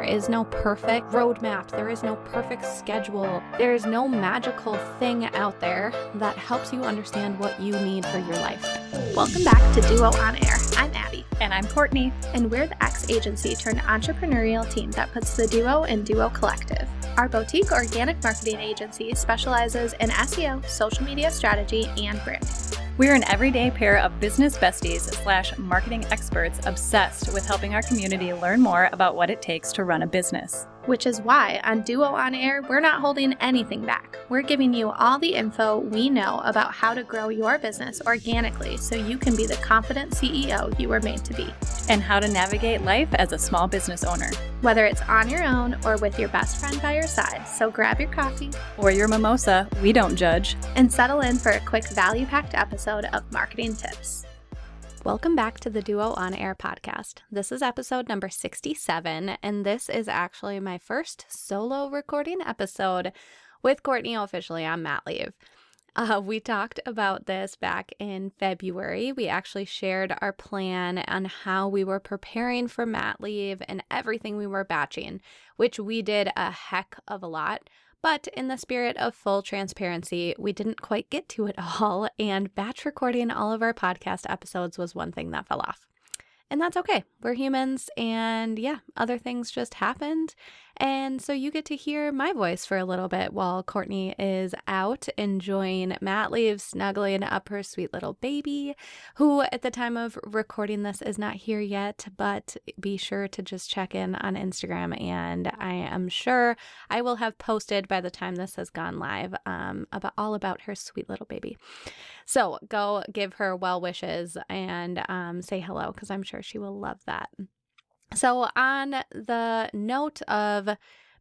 is no perfect roadmap. There is no perfect schedule. There is no magical thing out there that helps you understand what you need for your life. Welcome back to Duo on Air. I'm Abbey. And I'm Courtney. And we're the ex-agency turned entrepreneurial team that puts the Duo in Duo Collective. Our boutique organic marketing agency specializes in SEO, social media strategy, and branding. We're an everyday pair of business besties / marketing experts obsessed with helping our community learn more about what it takes to run a business. Which is why on Duo on Air, we're not holding anything back. We're giving you all the info we know about how to grow your business organically so you can be the confident CEO you were made to be. And how to navigate life as a small business owner. Whether it's on your own or with your best friend by your side, so grab your coffee or your mimosa, we don't judge, and settle in for a quick value-packed episode of Marketing Tips. Welcome back to the Duo on Air podcast. This is episode number 67, and this is actually my first solo recording episode with Courtney officially on mat leave. We talked about this back in February. We actually shared our plan on how we were preparing for mat leave and everything we were batching, which we did a heck of a lot. But in the spirit of full transparency, we didn't quite get to it all, and batch recording all of our podcast episodes was one thing that fell off. And that's okay. We're humans, and yeah, other things just happened. And so you get to hear my voice for a little bit while Courtney is out enjoying mat leave, snuggling up her sweet little baby, who at the time of recording this is not here yet, but be sure to just check in on Instagram, and I am sure I will have posted by the time this has gone live about her sweet little baby. So go give her well wishes and say hello, because I'm sure she will love that. So on the note of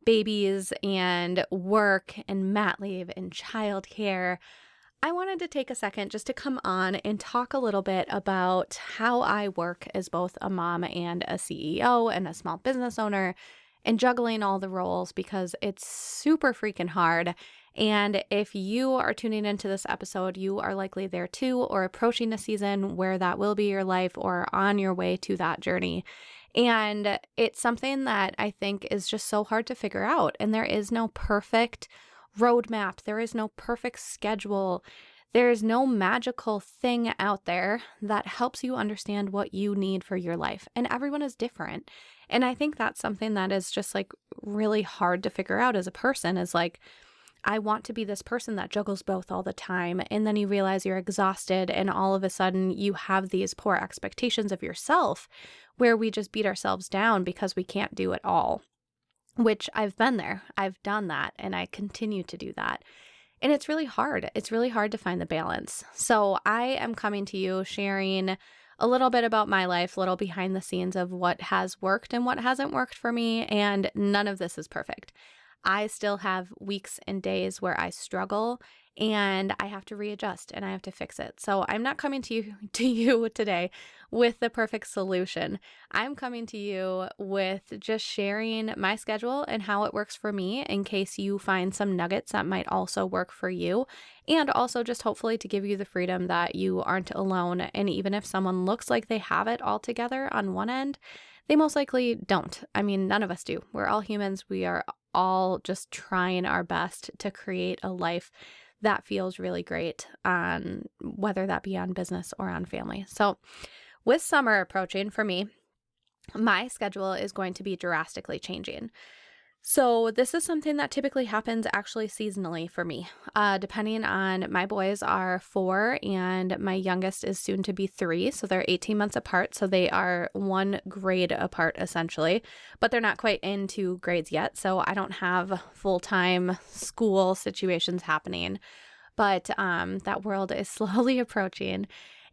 babies and work and mat leave and childcare, I wanted to take a second just to come on and talk a little bit about how I work as both a mom and a CEO and a small business owner and juggling all the roles, because it's super freaking hard. And if you are tuning into this episode, you are likely there too, or approaching a season where that will be your life or on your way to that journey. And it's something that I think is just so hard to figure out. And there is no perfect roadmap. There is no perfect schedule. There is no magical thing out there that helps you understand what you need for your life. And everyone is different. And I think that's something that is just like really hard to figure out as a person, is like, I want to be this person that juggles both all the time. And then you realize you're exhausted, and all of a sudden you have these poor expectations of yourself where we just beat ourselves down because we can't do it all, which I've been there. I've done that, and I continue to do that. And it's really hard. It's really hard to find the balance. So I am coming to you sharing a little bit about my life, a little behind the scenes of what has worked and what hasn't worked for me. And none of this is perfect. I still have weeks and days where I struggle, and I have to readjust and I have to fix it. So I'm not coming to you today with the perfect solution. I'm coming to you with just sharing my schedule and how it works for me, in case you find some nuggets that might also work for you, and also just hopefully to give you the freedom that you aren't alone. And even if someone looks like they have it all together on one end, they most likely don't. I mean, none of us do. We're all humans. We are all just trying our best to create a life that feels really great, on whether that be on business or on family. So with summer approaching for me, my schedule is going to be drastically changing. So this is something that typically happens actually seasonally for me, depending on, my boys are 4 and my youngest is soon to be 3. So they're 18 months apart. So they are 1 grade apart essentially, but they're not quite into grades yet. So I don't have full-time school situations happening, but that world is slowly approaching.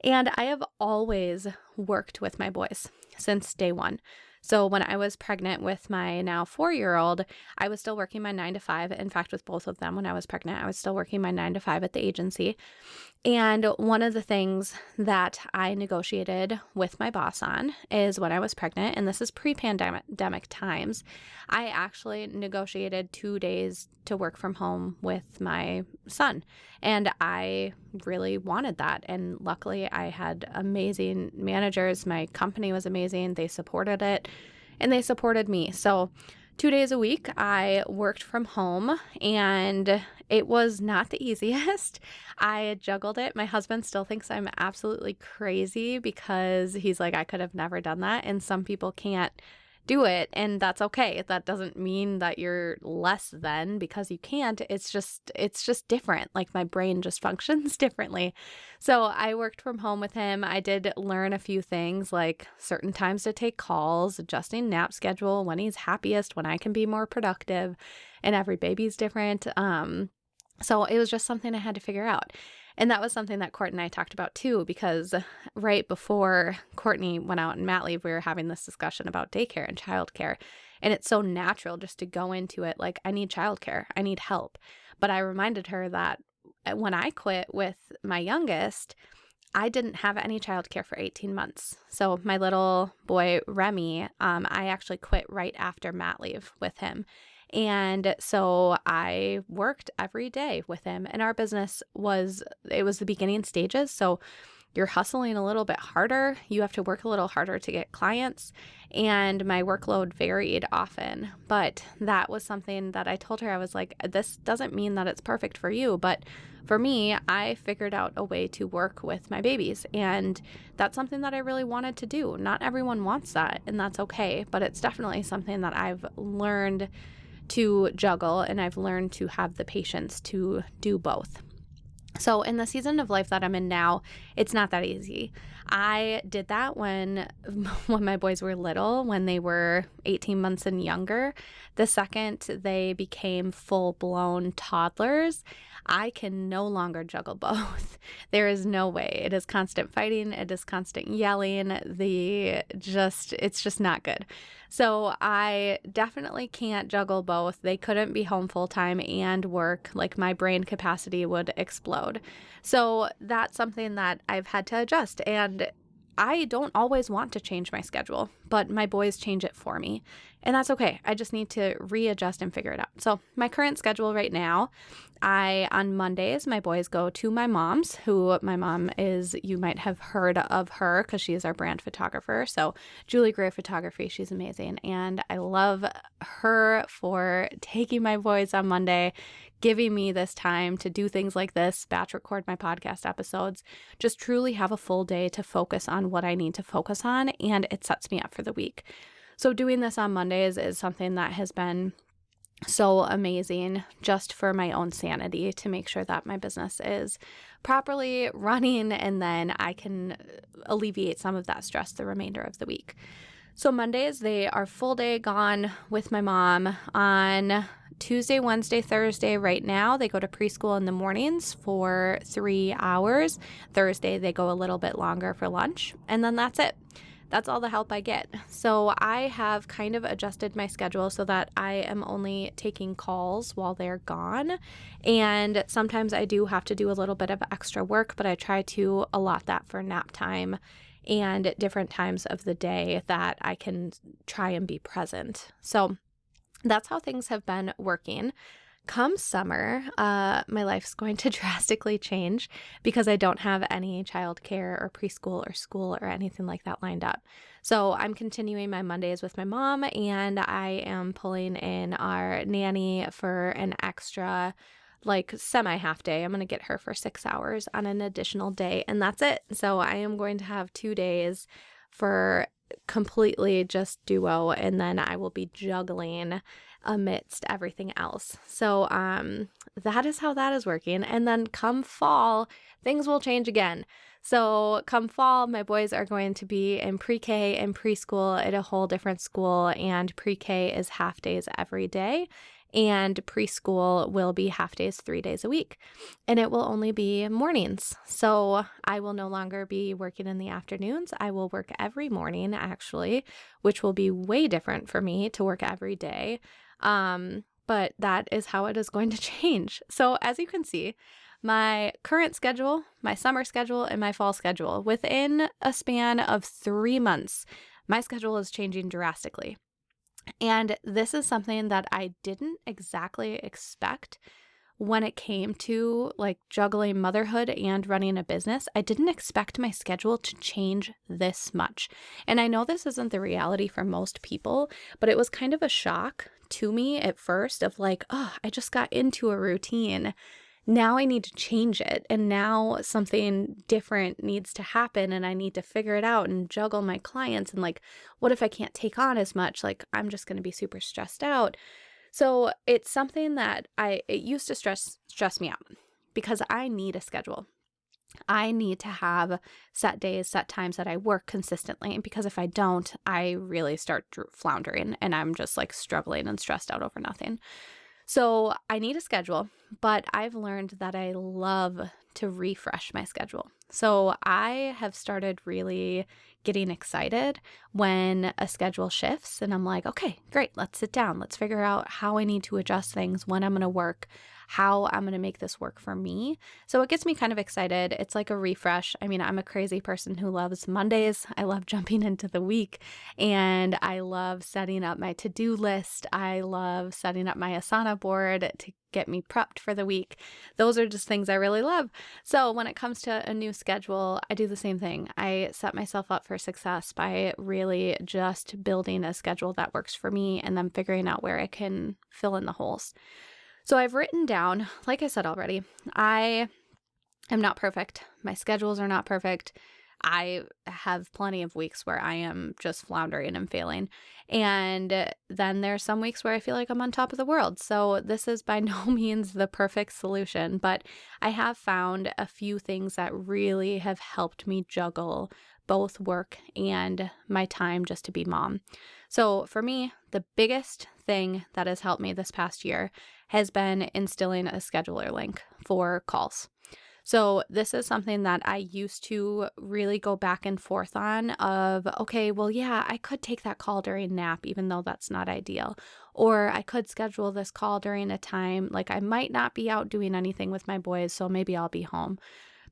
And I have always worked with my boys since day one. So when I was pregnant with my now 4-year-old, I was still working my 9 to 5. In fact, with both of them, when I was pregnant, I was still working my 9 to 5 at the agency. And one of the things that I negotiated with my boss on is, when I was pregnant, and this is pre-pandemic times, I actually negotiated 2 days to work from home with my son. And I really wanted that. And luckily I had amazing managers. My company was amazing. They supported it and they supported me. So 2 days a week, I worked from home, and it was not the easiest. I juggled it. My husband still thinks I'm absolutely crazy because he's like, I could have never done that. And some people can't do it, and that's okay. That doesn't mean that you're less than because you can't. It's just different. Like my brain just functions differently. So I worked from home with him. I did learn a few things like certain times to take calls, adjusting nap schedule, when he's happiest, when I can be more productive, and every baby's different. So it was just something I had to figure out. And that was something that Courtney and I talked about too, because right before Courtney went out on mat leave, we were having this discussion about daycare and childcare. And it's so natural just to go into it like, I need childcare, I need help. But I reminded her that when I quit with my youngest, I didn't have any childcare for 18 months. So my little boy, Remy, I actually quit right after mat leave with him. And so I worked every day with him, and our business was the beginning stages. So you're hustling a little bit harder. You have to work a little harder to get clients, and my workload varied often. But that was something that I told her. I was like, this doesn't mean that it's perfect for you, but for me, I figured out a way to work with my babies, and that's something that I really wanted to do. Not everyone wants that, and that's okay, but it's definitely something that I've learned to juggle, and I've learned to have the patience to do both. So in the season of life that I'm in now, it's not that easy. I did that when my boys were little, when they were 18 months and younger. The second they became full-blown toddlers, I can no longer juggle both. There is no way. It is constant fighting. It is constant yelling. It's just not good. So I definitely can't juggle both. They couldn't be home full-time and work. Like my brain capacity would explode. So that's something that I've had to adjust. And I don't always want to change my schedule, but my boys change it for me. And that's okay. I just need to readjust and figure it out. So my current schedule right now, on Mondays, my boys go to my mom's, who my mom is, you might have heard of her because she is our brand photographer. So Julie Gray Photography, she's amazing. And I love her for taking my boys on Monday, giving me this time to do things like this, batch record my podcast episodes, just truly have a full day to focus on what I need to focus on, and it sets me up for the week. So doing this on Mondays is something that has been so amazing just for my own sanity, to make sure that my business is properly running, and then I can alleviate some of that stress the remainder of the week. So Mondays, they are full day gone with my mom. On Tuesday, Wednesday, Thursday, right now, they go to preschool in the mornings for 3 hours. Thursday, they go a little bit longer for lunch, and then that's it. That's all the help I get. So I have kind of adjusted my schedule so that I am only taking calls while they're gone. And sometimes I do have to do a little bit of extra work, but I try to allot that for nap time and different times of the day that I can try and be present. So that's how things have been working. Come summer, my life's going to drastically change because I don't have any childcare or preschool or school or anything like that lined up. So I'm continuing my Mondays with my mom, and I am pulling in our nanny for an extra semi half day. I'm going to get her for 6 hours on an additional day, and that's it. So I am going to have 2 days for completely just duo, and then I will be juggling amidst everything else. So that is how that is working. And then come fall, things will change again. So come fall, my boys are going to be in pre-K and preschool at a whole different school, and pre-K is half days every day, and preschool will be half days 3 days a week, and it will only be mornings. So I will no longer be working in the afternoons. I will work every morning, actually, which will be way different for me to work every day. But that is how it is going to change. So as you can see, my current schedule, my summer schedule, and my fall schedule, within a span of 3 months, my schedule is changing drastically. And this is something that I didn't exactly expect when it came to juggling motherhood and running a business. I didn't expect my schedule to change this much. And I know this isn't the reality for most people, but it was kind of a shock to me at first of like, oh, I just got into a routine. Now I need to change it. And now something different needs to happen and I need to figure it out and juggle my clients. And like, what if I can't take on as much? Like, I'm just going to be super stressed out. So it's something that it used to stress me out because I need a schedule. I need to have set days, set times that I work consistently. Because if I don't, I really start floundering and I'm just like struggling and stressed out over nothing. So I need a schedule, but I've learned that I love to refresh my schedule. So I have started really getting excited when a schedule shifts and I'm like, okay, great, let's sit down. Let's figure out how I need to adjust things, when I'm going to work, how I'm going to make this work for me. So it gets me kind of excited. It's like a refresh. I mean, I'm a crazy person who loves Mondays. I love jumping into the week and I love setting up my to-do list. I love setting up my Asana board to get me prepped for the week. Those are just things I really love. So when it comes to a new schedule, I do the same thing. I set myself up for success by really just building a schedule that works for me and then figuring out where I can fill in the holes. So I've written down, like I said already, I am not perfect. My schedules are not perfect. I have plenty of weeks where I am just floundering and failing. And then there's some weeks where I feel like I'm on top of the world. So this is by no means the perfect solution, but I have found a few things that really have helped me juggle both work and my time just to be mom. So for me, the biggest thing that has helped me this past year has been instilling a scheduler link for calls. So this is something that I used to really go back and forth on of, okay, well, yeah, I could take that call during nap, even though that's not ideal. Or I could schedule this call during a time, like I might not be out doing anything with my boys, so maybe I'll be home.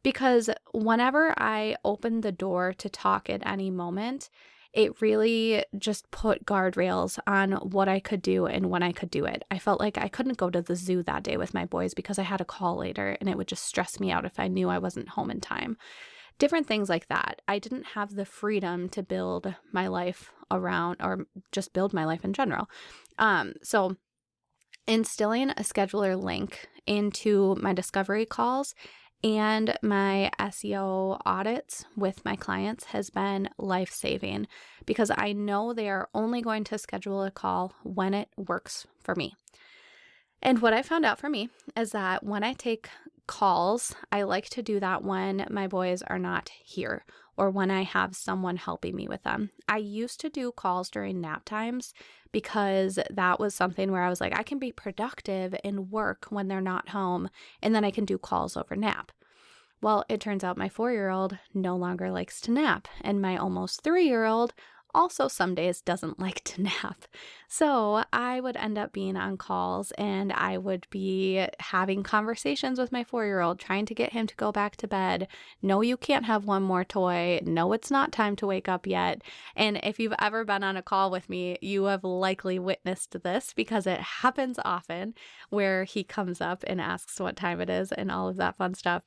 Because whenever I opened the door to talk at any moment, it really just put guardrails on what I could do and when I could do it. I felt like I couldn't go to the zoo that day with my boys because I had a call later and it would just stress me out if I knew I wasn't home in time. Different things like that. I didn't have the freedom to build my life around or just build my life in general. So instilling a scheduler link into my discovery calls and my SEO audits with my clients has been life-saving because I know they are only going to schedule a call when it works for me. And what I found out for me is that when I take calls, I like to do that when my boys are not here or when I have someone helping me with them. I used to do calls during nap times because that was something where I was like, I can be productive and work when they're not home, and then I can do calls over nap. Well, it turns out my 4-year-old no longer likes to nap, and my almost 3-year-old also some days doesn't like to nap. So I would end up being on calls and I would be having conversations with my 4-year-old, trying to get him to go back to bed. No, you can't have one more toy. No, it's not time to wake up yet. And if you've ever been on a call with me, you have likely witnessed this because it happens often where he comes up and asks what time it is and all of that fun stuff.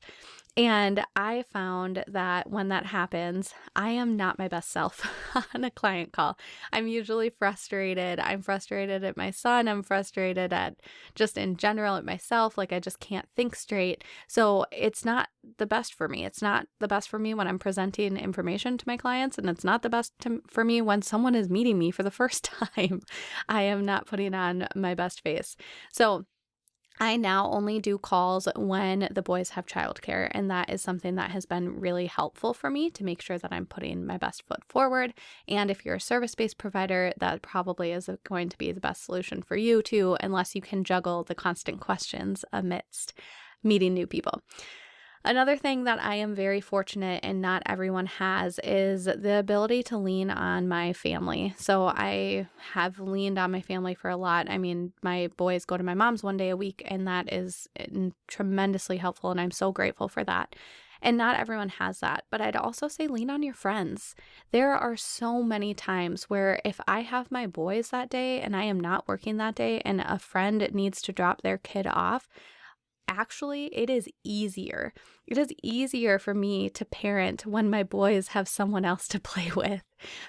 And I found that when that happens, I am not my best self on a client call. I'm usually frustrated. I'm frustrated at my son. I'm frustrated at just in general at myself. Like I just can't think straight. So it's not the best for me. It's not the best for me when I'm presenting information to my clients. And it's not the best for me when someone is meeting me for the first time. I am not putting on my best face. So I now only do calls when the boys have childcare, and that is something that has been really helpful for me to make sure that I'm putting my best foot forward. And if you're a service-based provider, that probably is going to be the best solution for you too, unless you can juggle the constant questions amidst meeting new people. Another thing that I am very fortunate and not everyone has is the ability to lean on my family. So I have leaned on my family for a lot. I mean, my boys go to my mom's one day a week, and that is tremendously helpful, and I'm so grateful for that. And not everyone has that, but I'd also say lean on your friends. There are so many times where if I have my boys that day and I am not working that day and a friend needs to drop their kid off, actually, it is easier. It is easier for me to parent when my boys have someone else to play with.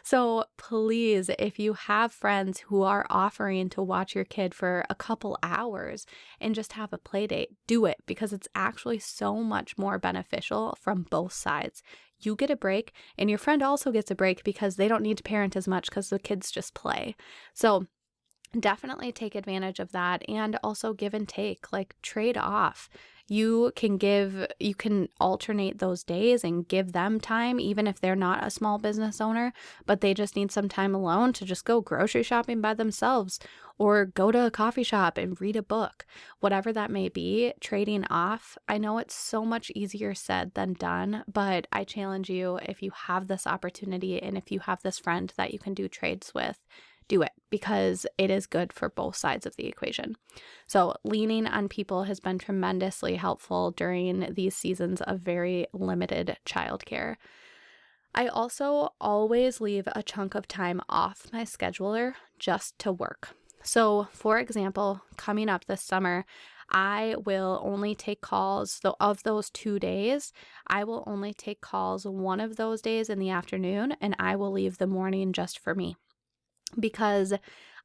So please, if you have friends who are offering to watch your kid for a couple hours and just have a play date, do it, because it's actually so much more beneficial from both sides. You get a break and your friend also gets a break because they don't need to parent as much because the kids just play. So definitely take advantage of that, and also give and take, like trade off. You can alternate those days and give them time, even if they're not a small business owner, but they just need some time alone to just go grocery shopping by themselves or go to a coffee shop and read a book, whatever that may be. Trading off. I know it's so much easier said than done, but I challenge you, if you have this opportunity and if you have this friend that you can do trades with, do it, because it is good for both sides of the equation. So leaning on people has been tremendously helpful during these seasons of very limited childcare. I also always leave a chunk of time off my scheduler just to work. So for example, coming up this summer, I will only take calls, though, of those 2 days. I will only take calls one of those days in the afternoon, and I will leave the morning just for me, because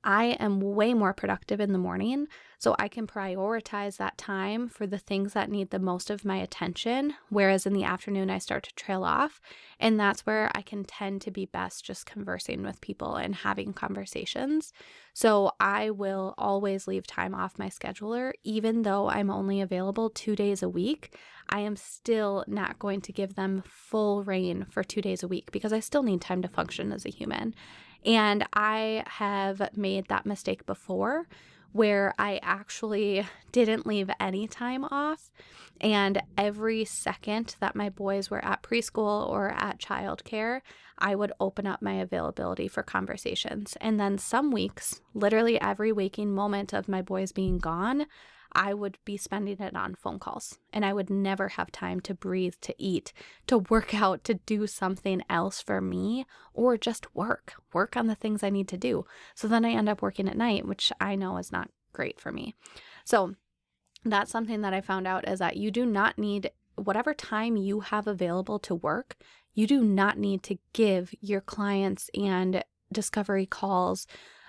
I am way more productive in the morning, so I can prioritize that time for the things that need the most of my attention, whereas in the afternoon I start to trail off, and that's where I can tend to be best just conversing with people and having conversations. So I will always leave time off my scheduler, even though I'm only available 2 days a week. I am still not going to give them full reign for 2 days a week, because I still need time to function as a human. And I have made that mistake before, where I actually didn't leave any time off. And every second that my boys were at preschool or at childcare, I would open up my availability for conversations. And then some weeks, literally every waking moment of my boys being gone, I would be spending it on phone calls, and I would never have time to breathe, to eat, to work out, to do something else for me, or just work on the things I need to do. So then I end up working at night, which I know is not great for me. So that's something that I found out, is that you do not need, whatever time you have available to work, you do not need to give your clients and discovery calls.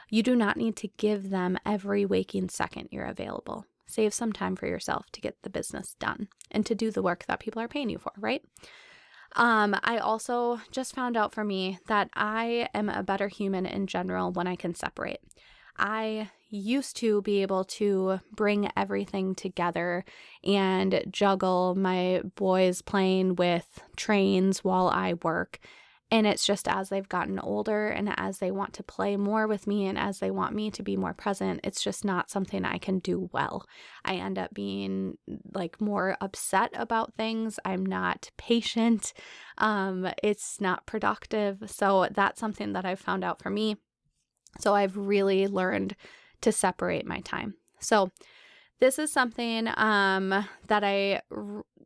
You do not need to give them every waking second you're available. Save some time for yourself to get the business done and to do the work that people are paying you for, right? I also just found out for me that I am a better human in general when I can separate. I used to be able to bring everything together and juggle my boys playing with trains while I work. And it's just as they've gotten older and as they want to play more with me and as they want me to be more present, it's just not something I can do well. I end up being like more upset about things. I'm not patient. It's not productive. So that's something that I've found out for me. So I've really learned to separate my time. So this is something that I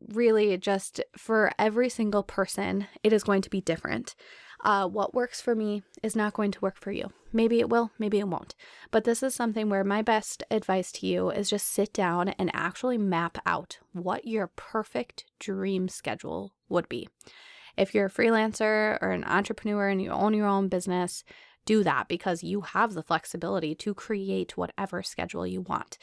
really just, for every single person, it is going to be different. What works for me is not going to work for you. Maybe it will, maybe it won't. But this is something where my best advice to you is just sit down and actually map out what your perfect dream schedule would be. If you're a freelancer or an entrepreneur and you own your own business, do that, because you have the flexibility to create whatever schedule you want.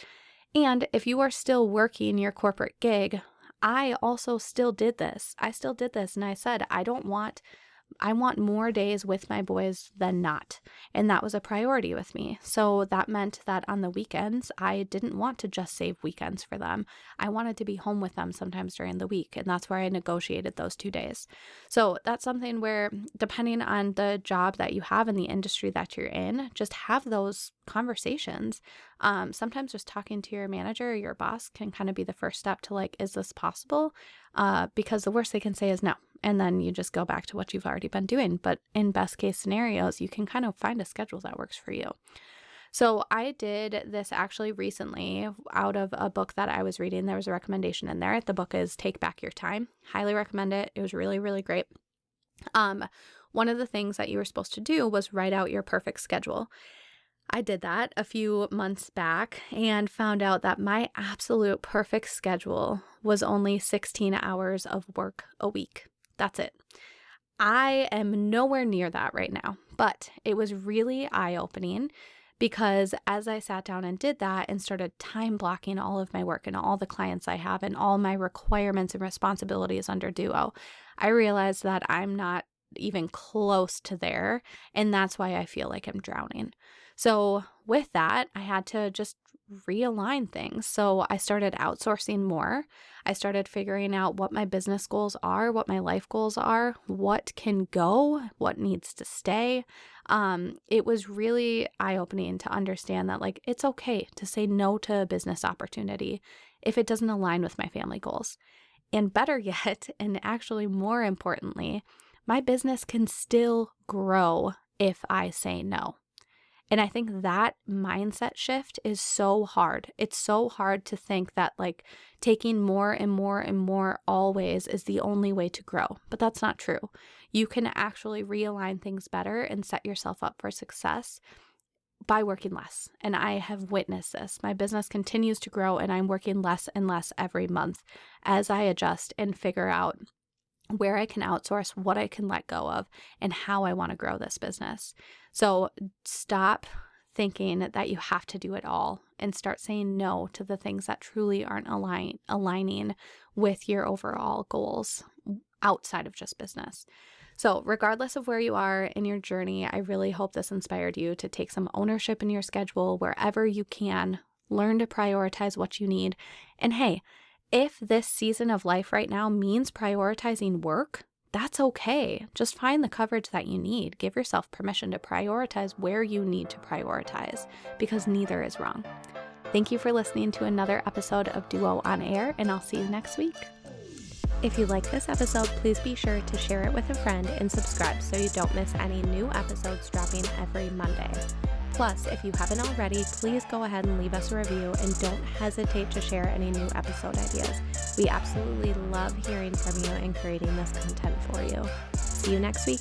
And if you are still working your corporate gig, I also still did this. And I said, I want more days with my boys than not. And that was a priority with me. So that meant that on the weekends, I didn't want to just save weekends for them. I wanted to be home with them sometimes during the week. And that's where I negotiated those 2 days. So that's something where, depending on the job that you have in the industry that you're in, just have those conversations. Sometimes just talking to your manager or your boss can kind of be the first step to like, is this possible? Because the worst they can say is no. And then you just go back to what you've already been doing. But in best case scenarios, you can kind of find a schedule that works for you. So I did this actually recently out of a book that I was reading. There was a recommendation in there. The book is Take Back Your Time. Highly recommend it. It was really, really great. One of the things that you were supposed to do was write out your perfect schedule. I did that a few months back and found out that my absolute perfect schedule was only 16 hours of work a week. That's it. I am nowhere near that right now, but it was really eye-opening because as I sat down and did that and started time blocking all of my work and all the clients I have and all my requirements and responsibilities under Duo, I realized that I'm not even close to there, and that's why I feel like I'm drowning. So with that, I had to just realign things. So I started outsourcing more. I started figuring out what my business goals are, what my life goals are, what can go, what needs to stay. It was really eye-opening to understand that like it's okay to say no to a business opportunity if it doesn't align with my family goals. And better yet, and actually more importantly, my business can still grow if I say no. And I think that mindset shift is so hard. It's so hard to think that like taking more and more and more always is the only way to grow. But that's not true. You can actually realign things better and set yourself up for success by working less. And I have witnessed this. My business continues to grow and I'm working less and less every month as I adjust and figure out where I can outsource, what I can let go of, and how I want to grow this business. So stop thinking that you have to do it all and start saying no to the things that truly aren't aligning with your overall goals outside of just business. So regardless of where you are in your journey, I really hope this inspired you to take some ownership in your schedule wherever you can, learn to prioritize what you need. And hey, if this season of life right now means prioritizing work, that's okay. Just find the coverage that you need. Give yourself permission to prioritize where you need to prioritize because neither is wrong. Thank you for listening to another episode of Duo on Air, and I'll see you next week. If you like this episode, please be sure to share it with a friend and subscribe so you don't miss any new episodes dropping every Monday. Plus, if you haven't already, please go ahead and leave us a review and don't hesitate to share any new episode ideas. We absolutely love hearing from you and creating this content for you. See you next week.